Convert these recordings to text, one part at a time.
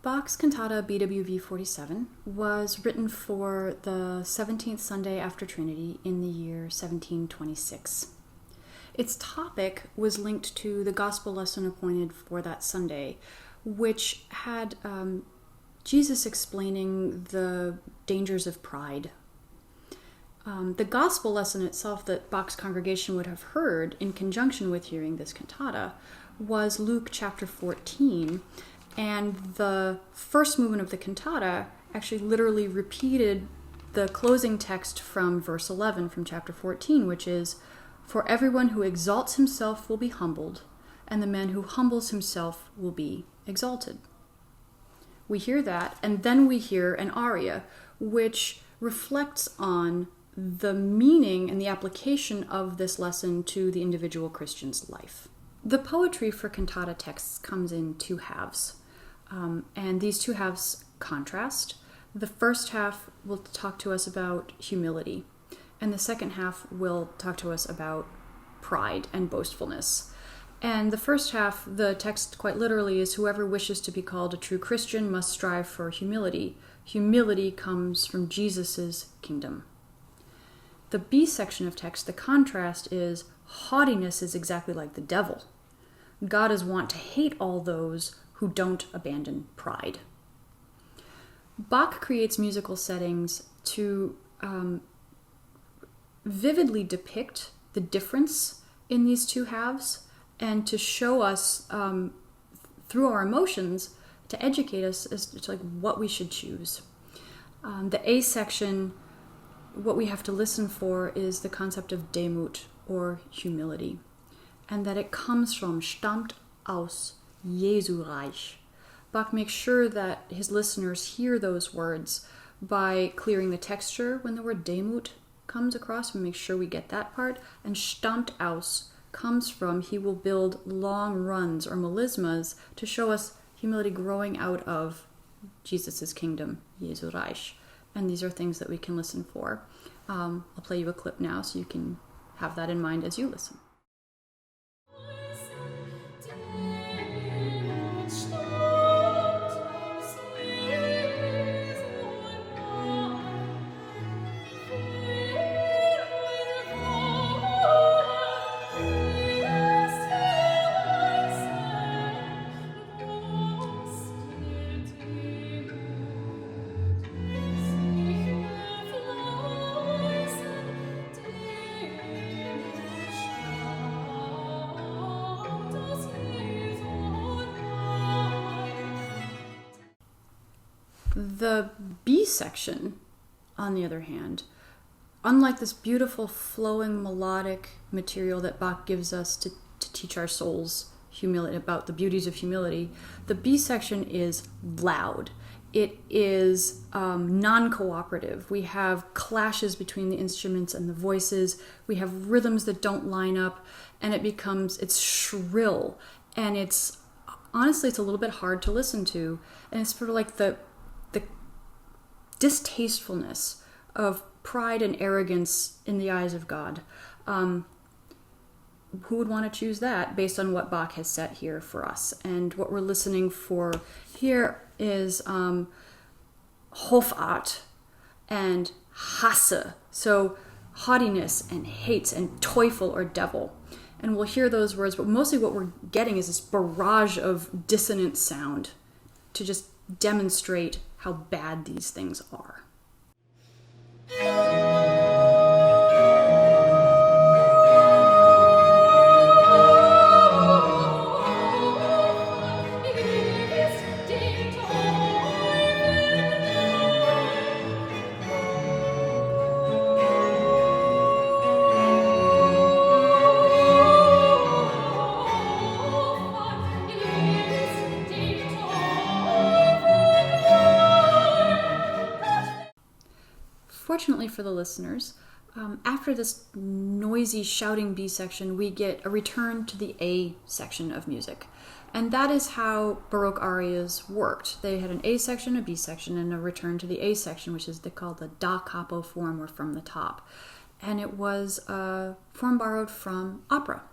Bach's Cantata BWV 47 was written for the 17th Sunday after Trinity in the year 1726. Its topic was linked to the gospel lesson appointed for that Sunday, which had Jesus explaining the dangers of pride. The gospel lesson itself that Bach's congregation would have heard in conjunction with hearing this cantata was Luke chapter 14, and the first movement of the cantata actually literally repeated the closing text from verse 11 from chapter 14, which is, "For everyone who exalts himself will be humbled, and the man who humbles himself will be exalted." We hear that, and then we hear an aria, which reflects on the meaning and the application of this lesson to the individual Christian's life. The poetry for cantata texts comes in two halves, and these two halves contrast. The first half will talk to us about humility, and the second half will talk to us about pride and boastfulness. And the first half, the text quite literally is, "Whoever wishes to be called a true Christian must strive for humility. Humility comes from Jesus' kingdom." The B section of text, the contrast is, "Haughtiness is exactly like the devil. God is wont to hate all those who don't abandon pride." Bach creates musical settings to vividly depict the difference in these two halves and to show us through our emotions, to educate us as to what we should choose. The A section, what we have to listen for is the concept of Demut, or humility, and that it comes from stammt aus Jesu Reich. Bach makes sure that his listeners hear those words by clearing the texture when the word Demut comes across. We make sure we get that part. And stammt aus comes from, he will build long runs or melismas to show us humility growing out of Jesus' kingdom, Jesu Reich. And these are things that we can listen for. I'll play you a clip now so you can have that in mind as you listen. The B section, on the other hand, unlike this beautiful flowing melodic material that Bach gives us to teach our souls humility, about the beauties of humility, the B section is loud. It is non-cooperative. We have clashes between the instruments and the voices. We have rhythms that don't line up, and it's shrill, and honestly, it's a little bit hard to listen to, and it's sort of like the distastefulness of pride and arrogance in the eyes of God. Who would want to choose that based on what Bach has set here for us? And what we're listening for here is Hoffart and hasse, so haughtiness and hates, and Teufel or devil. And we'll hear those words, but mostly what we're getting is this barrage of dissonant sound to just demonstrate how bad these things are. Fortunately for the listeners, after this noisy shouting B section, we get a return to the A section of music. And that is how Baroque arias worked. They had an A section, a B section, and a return to the A section, which is called the da capo form, or from the top. And it was a form borrowed from opera.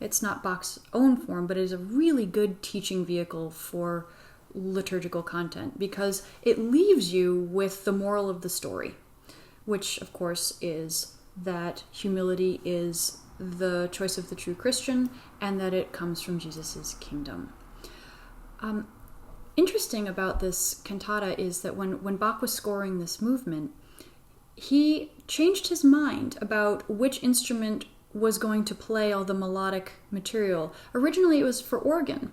It's not Bach's own form, but it is a really good teaching vehicle for liturgical content because it leaves you with the moral of the story, which of course is that humility is the choice of the true Christian and that it comes from Jesus' kingdom. Interesting about this cantata is that when Bach was scoring this movement, he changed his mind about which instrument was going to play all the melodic material. Originally it was for organ.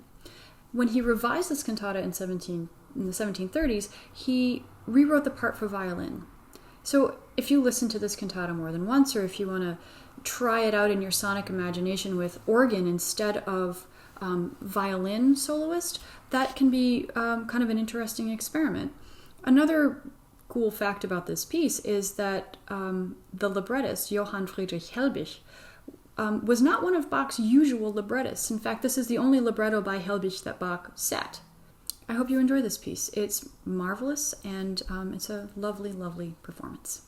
When he revised this cantata in the 1730s, he rewrote the part for violin. So if you listen to this cantata more than once, or if you want to try it out in your sonic imagination with organ instead of violin soloist, that can be kind of an interesting experiment. Another cool fact about this piece is that the librettist, Johann Friedrich Helbig, was not one of Bach's usual librettists. In fact, this is the only libretto by Helbig that Bach set. I hope you enjoy this piece. It's marvelous, and it's a lovely, lovely performance.